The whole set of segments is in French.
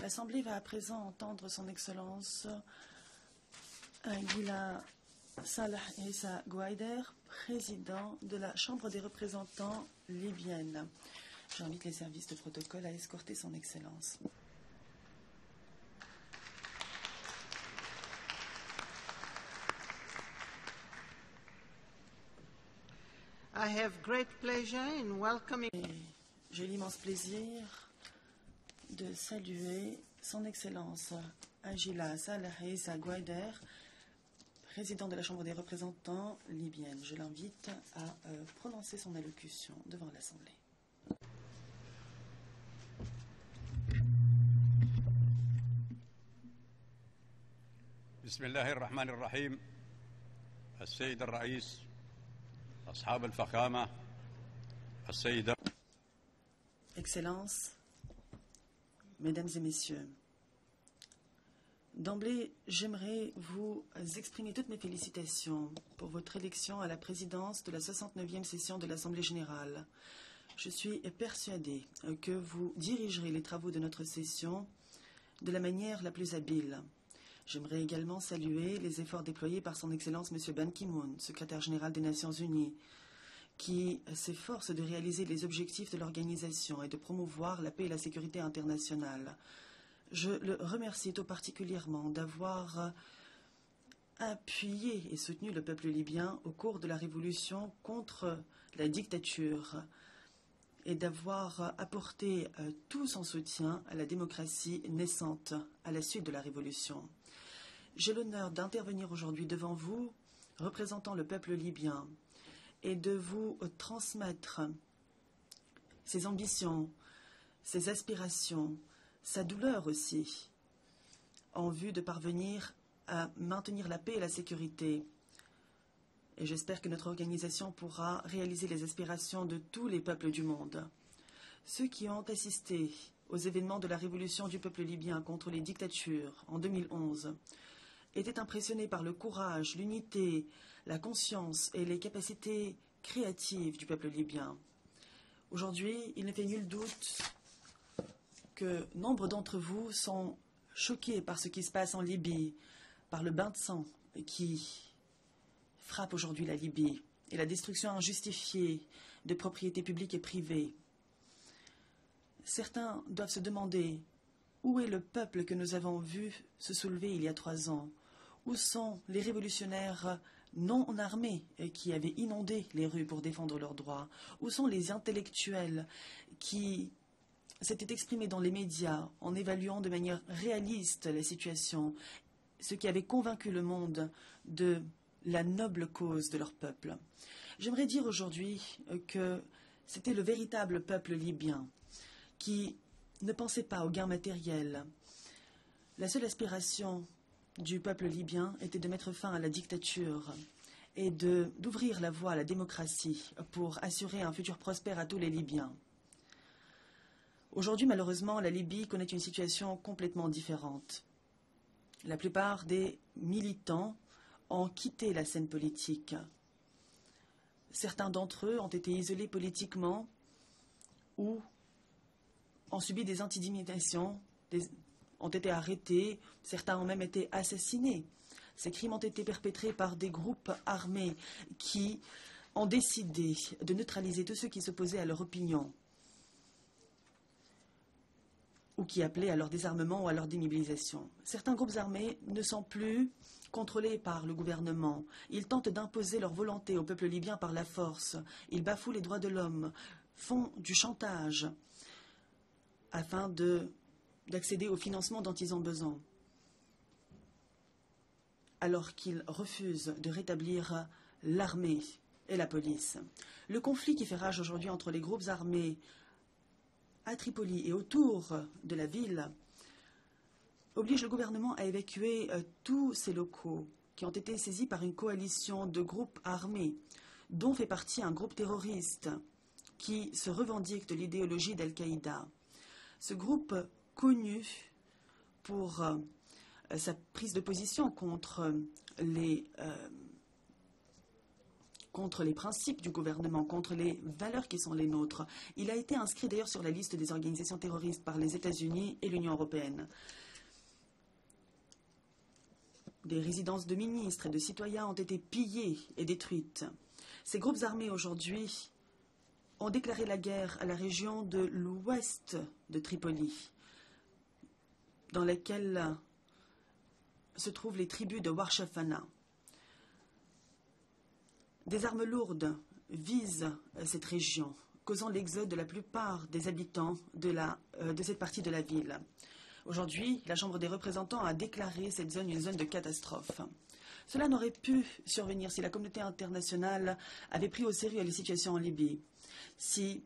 L'Assemblée va à présent entendre son Excellence Gila Salah Issa Gouaider, président de la Chambre des représentants libyenne. J'invite les services de protocole à escorter son Excellence. I have great pleasure in welcoming. J'ai l'immense plaisir de saluer son Excellence Agila Salah Issa Gouaider, président de la Chambre des représentants libyenne. Je l'invite à prononcer son allocution devant l'Assemblée. بسم الله الرحمن الرحيم. السيد الرئيس، أصحاب الفخامة، السيدة. Excellences, Mesdames et Messieurs, d'emblée, j'aimerais vous exprimer toutes mes félicitations pour votre élection à la présidence de la 69e session de l'Assemblée générale. Je suis persuadé que vous dirigerez les travaux de notre session de la manière la plus habile. J'aimerais également saluer les efforts déployés par son Excellence M. Ban Ki-moon, secrétaire général des Nations Unies, qui s'efforce de réaliser les objectifs de l'organisation et de promouvoir la paix et la sécurité internationale. Je le remercie tout particulièrement d'avoir appuyé et soutenu le peuple libyen au cours de la révolution contre la dictature et d'avoir apporté tout son soutien à la démocratie naissante à la suite de la révolution. J'ai l'honneur d'intervenir aujourd'hui devant vous, représentant le peuple libyen, et de vous transmettre ses ambitions, ses aspirations, sa douleur aussi, en vue de parvenir à maintenir la paix et la sécurité. Et j'espère que notre organisation pourra réaliser les aspirations de tous les peuples du monde. Ceux qui ont assisté aux événements de la révolution du peuple libyen contre les dictatures en 2011 étaient impressionnés par le courage, l'unité, la conscience et les capacités créatives du peuple libyen. Aujourd'hui, il ne fait nul doute que nombre d'entre vous sont choqués par ce qui se passe en Libye, par le bain de sang qui frappe aujourd'hui la Libye et la destruction injustifiée de propriétés publiques et privées. Certains doivent se demander où est le peuple que nous avons vu se soulever il y a 3 ans? Où sont les révolutionnaires non armés qui avaient inondé les rues pour défendre leurs droits? Où sont les intellectuels qui s'étaient exprimés dans les médias en évaluant de manière réaliste la situation, ce qui avait convaincu le monde de la noble cause de leur peuple? J'aimerais dire aujourd'hui que c'était le véritable peuple libyen qui ne pensait pas aux gains matériels. La seule aspiration du peuple libyen était de mettre fin à la dictature et d'ouvrir la voie à la démocratie pour assurer un futur prospère à tous les Libyens. Aujourd'hui, malheureusement, la Libye connaît une situation complètement différente. La plupart des militants ont quitté la scène politique. Certains d'entre eux ont été isolés politiquement ou ont subi des intimidations, ont été arrêtés, certains ont même été assassinés. Ces crimes ont été perpétrés par des groupes armés qui ont décidé de neutraliser tous ceux qui s'opposaient à leur opinion ou qui appelaient à leur désarmement ou à leur démobilisation. Certains groupes armés ne sont plus contrôlés par le gouvernement. Ils tentent d'imposer leur volonté au peuple libyen par la force. Ils bafouent les droits de l'homme, font du chantage afin d'accéder au financement dont ils ont besoin, alors qu'ils refusent de rétablir l'armée et la police. Le conflit qui fait rage aujourd'hui entre les groupes armés à Tripoli et autour de la ville oblige le gouvernement à évacuer tous ces locaux qui ont été saisis par une coalition de groupes armés, dont fait partie un groupe terroriste qui se revendique de l'idéologie d'Al-Qaïda. Ce groupe, connu pour sa prise de position contre les contre les principes du gouvernement, contre les valeurs qui sont les nôtres. Il a été inscrit d'ailleurs sur la liste des organisations terroristes par les États-Unis et l'Union européenne. Des résidences de ministres et de citoyens ont été pillées et détruites. Ces groupes armés aujourd'hui ont déclaré la guerre à la région de l'ouest de Tripoli, dans laquelle se trouvent les tribus de Warshafana. Des armes lourdes visent cette région, causant l'exode de la plupart des habitants de cette partie de la ville. Aujourd'hui, la Chambre des représentants a déclaré cette zone une zone de catastrophe. Cela n'aurait pu survenir si la communauté internationale avait pris au sérieux la situation en Libye, si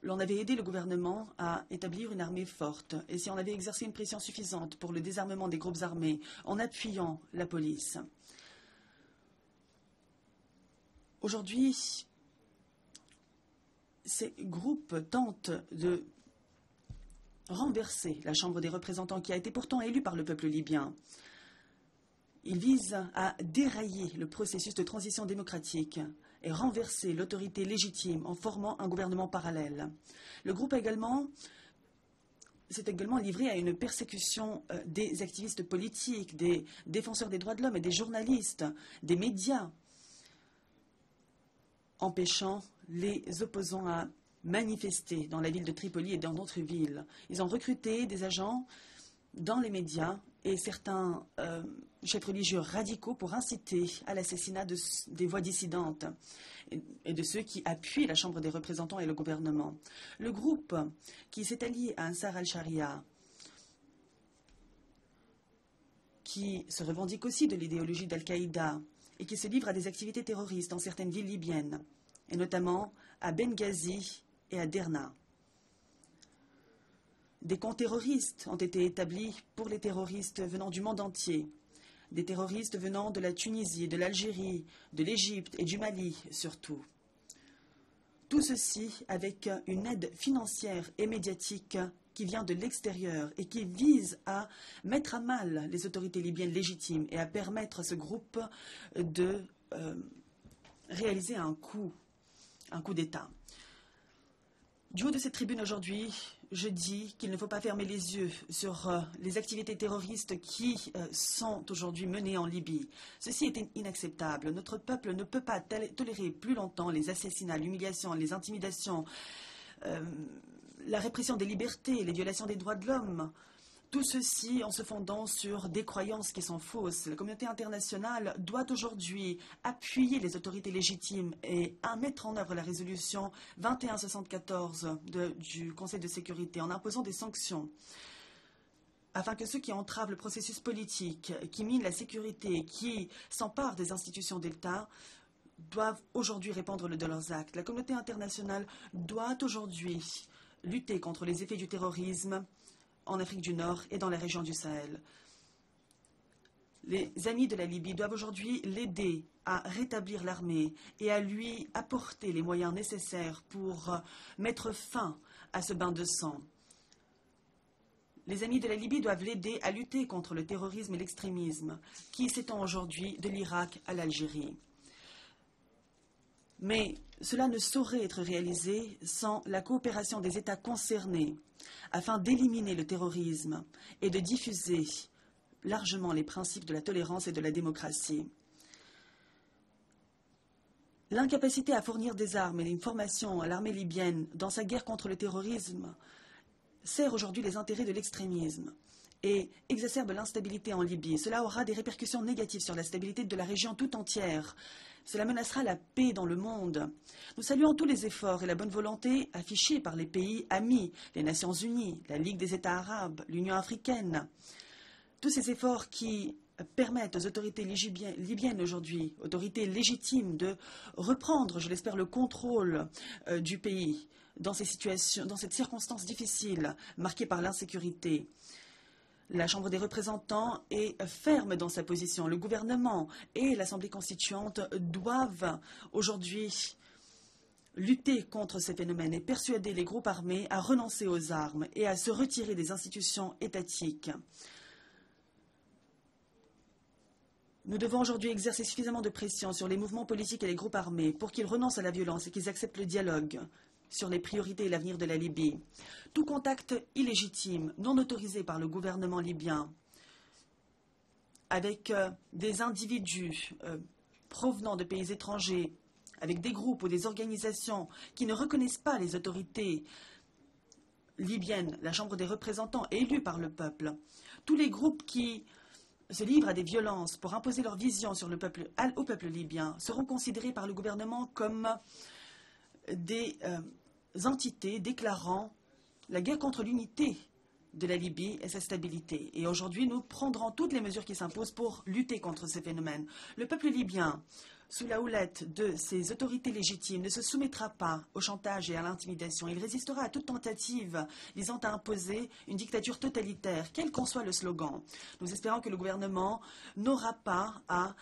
l'on avait aidé le gouvernement à établir une armée forte et si on avait exercé une pression suffisante pour le désarmement des groupes armés en appuyant la police. Aujourd'hui, ces groupes tentent de renverser la Chambre des représentants qui a été pourtant élue par le peuple libyen. Ils visent à dérailler le processus de transition démocratique et renverser l'autorité légitime en formant un gouvernement parallèle. Le groupe s'est également livré à une persécution des activistes politiques, des défenseurs des droits de l'homme et des journalistes, des médias, empêchant les opposants à manifester dans la ville de Tripoli et dans d'autres villes. Ils ont recruté des agents dans les médias et certains chefs religieux radicaux pour inciter à l'assassinat des voix dissidentes et de ceux qui appuient la Chambre des représentants et le gouvernement. Le groupe qui s'est allié à Ansar al-Sharia, qui se revendique aussi de l'idéologie d'Al-Qaïda et qui se livre à des activités terroristes dans certaines villes libyennes, et notamment à Benghazi et à Derna. Des camps terroristes ont été établis pour les terroristes venant du monde entier, des terroristes venant de la Tunisie, de l'Algérie, de l'Égypte et du Mali surtout. Tout ceci avec une aide financière et médiatique qui vient de l'extérieur et qui vise à mettre à mal les autorités libyennes légitimes et à permettre à ce groupe de réaliser un coup d'État. Du haut de cette tribune aujourd'hui, je dis qu'il ne faut pas fermer les yeux sur les activités terroristes qui sont aujourd'hui menées en Libye. Ceci est inacceptable. Notre peuple ne peut pas tolérer plus longtemps les assassinats, l'humiliation, les intimidations, la répression des libertés, les violations des droits de l'homme. Tout ceci en se fondant sur des croyances qui sont fausses. La communauté internationale doit aujourd'hui appuyer les autorités légitimes et mettre en œuvre la résolution 2174 du Conseil de sécurité en imposant des sanctions afin que ceux qui entravent le processus politique, qui minent la sécurité, qui s'emparent des institutions d'État, doivent aujourd'hui répondre de leurs actes. La communauté internationale doit aujourd'hui lutter contre les effets du terrorisme en Afrique du Nord et dans la région du Sahel. Les amis de la Libye doivent aujourd'hui l'aider à rétablir l'armée et à lui apporter les moyens nécessaires pour mettre fin à ce bain de sang. Les amis de la Libye doivent l'aider à lutter contre le terrorisme et l'extrémisme qui s'étend aujourd'hui de l'Irak à l'Algérie. Mais cela ne saurait être réalisé sans la coopération des États concernés afin d'éliminer le terrorisme et de diffuser largement les principes de la tolérance et de la démocratie. L'incapacité à fournir des armes et une formation à l'armée libyenne dans sa guerre contre le terrorisme sert aujourd'hui les intérêts de l'extrémisme et exacerbe l'instabilité en Libye. Cela aura des répercussions négatives sur la stabilité de la région tout entière. Cela menacera la paix dans le monde. Nous saluons tous les efforts et la bonne volonté affichés par les pays amis, les Nations Unies, la Ligue des États arabes, l'Union africaine. Tous ces efforts qui permettent aux autorités libyennes aujourd'hui, autorités légitimes, de reprendre, je l'espère, le contrôle du pays dans cette circonstance difficile marquée par l'insécurité. La Chambre des représentants est ferme dans sa position. Le gouvernement et l'Assemblée constituante doivent aujourd'hui lutter contre ces phénomènes et persuader les groupes armés à renoncer aux armes et à se retirer des institutions étatiques. Nous devons aujourd'hui exercer suffisamment de pression sur les mouvements politiques et les groupes armés pour qu'ils renoncent à la violence et qu'ils acceptent le dialogue sur les priorités et l'avenir de la Libye. Tout contact illégitime, non autorisé par le gouvernement libyen, avec des individus provenant de pays étrangers, avec des groupes ou des organisations qui ne reconnaissent pas les autorités libyennes, la Chambre des représentants élue par le peuple, tous les groupes qui se livrent à des violences pour imposer leur vision sur le peuple, au peuple libyen seront considérés par le gouvernement comme des entités déclarant la guerre contre l'unité de la Libye et sa stabilité. Et aujourd'hui, nous prendrons toutes les mesures qui s'imposent pour lutter contre ces phénomènes. Le peuple libyen, sous la houlette de ses autorités légitimes, ne se soumettra pas au chantage et à l'intimidation. Il résistera à toute tentative visant à imposer une dictature totalitaire, quel qu'en soit le slogan. Nous espérons que le gouvernement n'aura pas à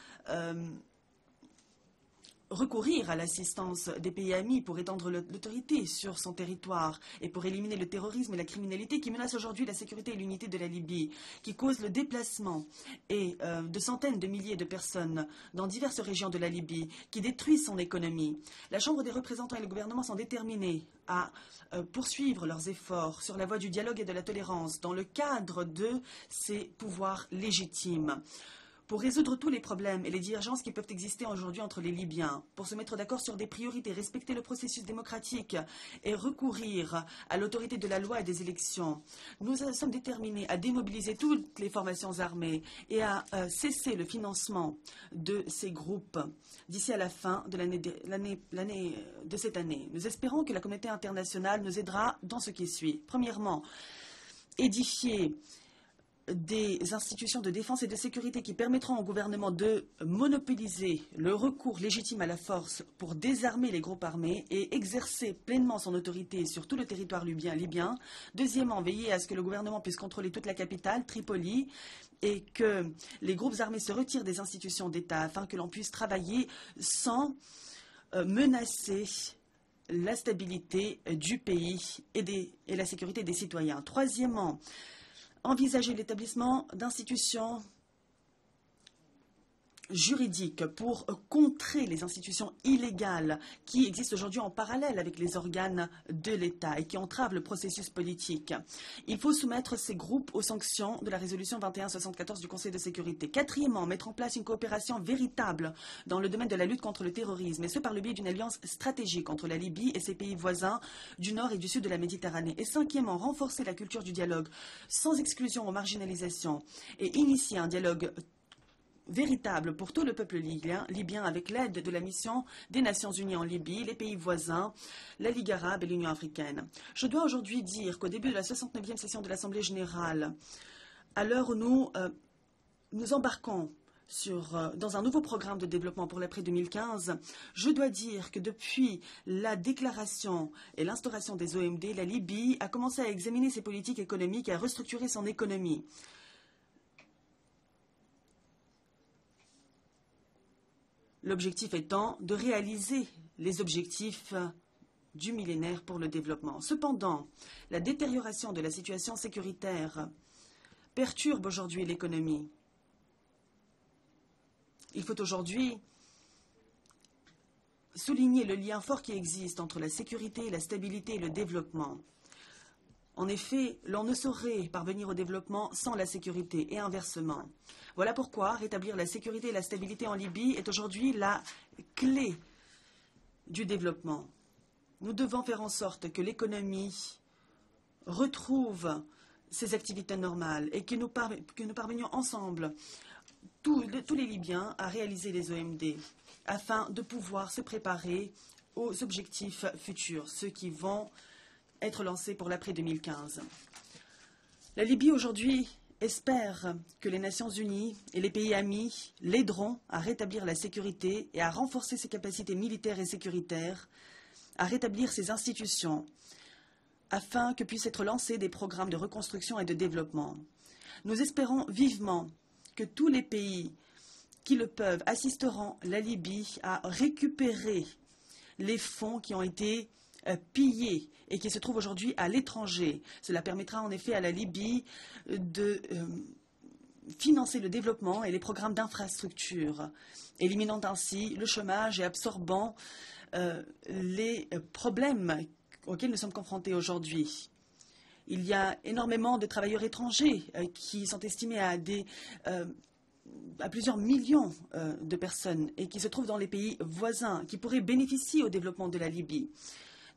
recourir à l'assistance des pays amis pour étendre l'autorité sur son territoire et pour éliminer le terrorisme et la criminalité qui menacent aujourd'hui la sécurité et l'unité de la Libye, qui causent le déplacement de centaines de milliers de personnes dans diverses régions de la Libye, qui détruisent son économie. La Chambre des représentants et le gouvernement sont déterminés à poursuivre leurs efforts sur la voie du dialogue et de la tolérance dans le cadre de ces pouvoirs légitimes, pour résoudre tous les problèmes et les divergences qui peuvent exister aujourd'hui entre les Libyens, pour se mettre d'accord sur des priorités, respecter le processus démocratique et recourir à l'autorité de la loi et des élections. Nous sommes déterminés à démobiliser toutes les formations armées et à cesser le financement de ces groupes d'ici à la fin de de cette année. Nous espérons que la communauté internationale nous aidera dans ce qui suit. Premièrement, édifier des institutions de défense et de sécurité qui permettront au gouvernement de monopoliser le recours légitime à la force pour désarmer les groupes armés et exercer pleinement son autorité sur tout le territoire libyen. Deuxièmement, veiller à ce que le gouvernement puisse contrôler toute la capitale, Tripoli, et que les groupes armés se retirent des institutions d'État afin que l'on puisse travailler sans menacer la stabilité du pays et la sécurité des citoyens. Troisièmement, envisager l'établissement d'institutions juridiques pour contrer les institutions illégales qui existent aujourd'hui en parallèle avec les organes de l'État et qui entravent le processus politique. Il faut soumettre ces groupes aux sanctions de la résolution 2174 du Conseil de sécurité. Quatrièmement, mettre en place une coopération véritable dans le domaine de la lutte contre le terrorisme, et ce par le biais d'une alliance stratégique entre la Libye et ses pays voisins du nord et du sud de la Méditerranée. Et cinquièmement, renforcer la culture du dialogue sans exclusion ou marginalisation et initier un dialogue véritable pour tout le peuple libyen avec l'aide de la mission des Nations Unies en Libye, les pays voisins, la Ligue arabe et l'Union africaine. Je dois aujourd'hui dire qu'au début de la 69e session de l'Assemblée générale, à l'heure où nous embarquons dans un nouveau programme de développement pour l'après 2015, je dois dire que depuis la déclaration et l'instauration des OMD, la Libye a commencé à examiner ses politiques économiques et à restructurer son économie. L'objectif étant de réaliser les objectifs du millénaire pour le développement. Cependant, la détérioration de la situation sécuritaire perturbe aujourd'hui l'économie. Il faut aujourd'hui souligner le lien fort qui existe entre la sécurité, la stabilité et le développement. En effet, l'on ne saurait parvenir au développement sans la sécurité et inversement. Voilà pourquoi rétablir la sécurité et la stabilité en Libye est aujourd'hui la clé du développement. Nous devons faire en sorte que l'économie retrouve ses activités normales et que nous parvenions ensemble, tous les Libyens, à réaliser les OMD afin de pouvoir se préparer aux objectifs futurs, ceux qui vont être lancés pour l'après 2015. La Libye aujourd'hui espère que les Nations Unies et les pays amis l'aideront à rétablir la sécurité et à renforcer ses capacités militaires et sécuritaires, à rétablir ses institutions, afin que puissent être lancés des programmes de reconstruction et de développement. Nous espérons vivement que tous les pays qui le peuvent assisteront la Libye à récupérer les fonds qui ont été pillés et qui se trouvent aujourd'hui à l'étranger. Cela permettra en effet à la Libye de financer le développement et les programmes d'infrastructure, éliminant ainsi le chômage et absorbant les problèmes auxquels nous sommes confrontés aujourd'hui. Il y a énormément de travailleurs étrangers qui sont estimés à plusieurs millions de personnes et qui se trouvent dans les pays voisins, qui pourraient bénéficier au développement de la Libye.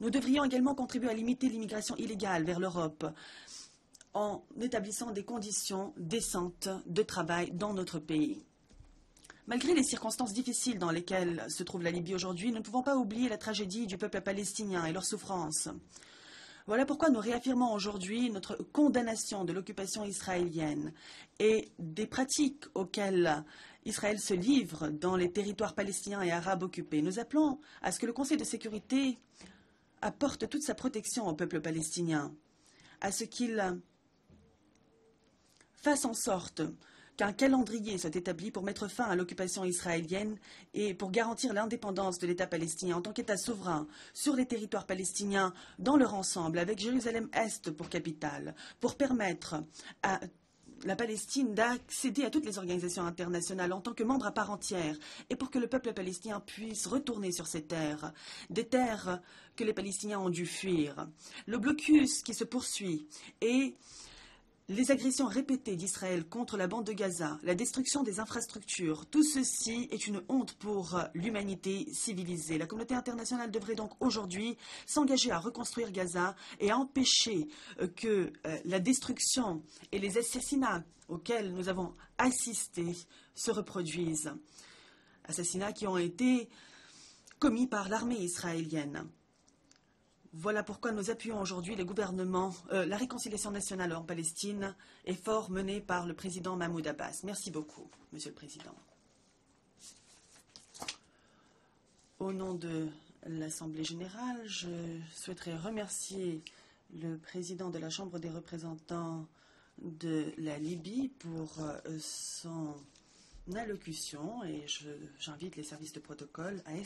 Nous devrions également contribuer à limiter l'immigration illégale vers l'Europe en établissant des conditions décentes de travail dans notre pays. Malgré les circonstances difficiles dans lesquelles se trouve la Libye aujourd'hui, nous ne pouvons pas oublier la tragédie du peuple palestinien et leur souffrance. Voilà pourquoi nous réaffirmons aujourd'hui notre condamnation de l'occupation israélienne et des pratiques auxquelles Israël se livre dans les territoires palestiniens et arabes occupés. Nous appelons à ce que le Conseil de sécurité apporte toute sa protection au peuple palestinien, à ce qu'il fasse en sorte qu'un calendrier soit établi pour mettre fin à l'occupation israélienne et pour garantir l'indépendance de l'État palestinien en tant qu'État souverain sur les territoires palestiniens dans leur ensemble, avec Jérusalem-Est pour capitale, pour permettre à la Palestine d'accéder à toutes les organisations internationales en tant que membre à part entière et pour que le peuple palestinien puisse retourner sur ces terres, des terres que les Palestiniens ont dû fuir. Le blocus qui se poursuit et les agressions répétées d'Israël contre la bande de Gaza, la destruction des infrastructures, tout ceci est une honte pour l'humanité civilisée. La communauté internationale devrait donc aujourd'hui s'engager à reconstruire Gaza et à empêcher que la destruction et les assassinats auxquels nous avons assisté se reproduisent. Assassinats qui ont été commis par l'armée israélienne. Voilà pourquoi nous appuyons aujourd'hui les gouvernements, la réconciliation nationale en Palestine, effort mené par le président Mahmoud Abbas. Merci beaucoup, Monsieur le Président. Au nom de l'Assemblée générale, je souhaiterais remercier le président de la Chambre des représentants de la Libye pour son allocution et j'invite les services de protocole à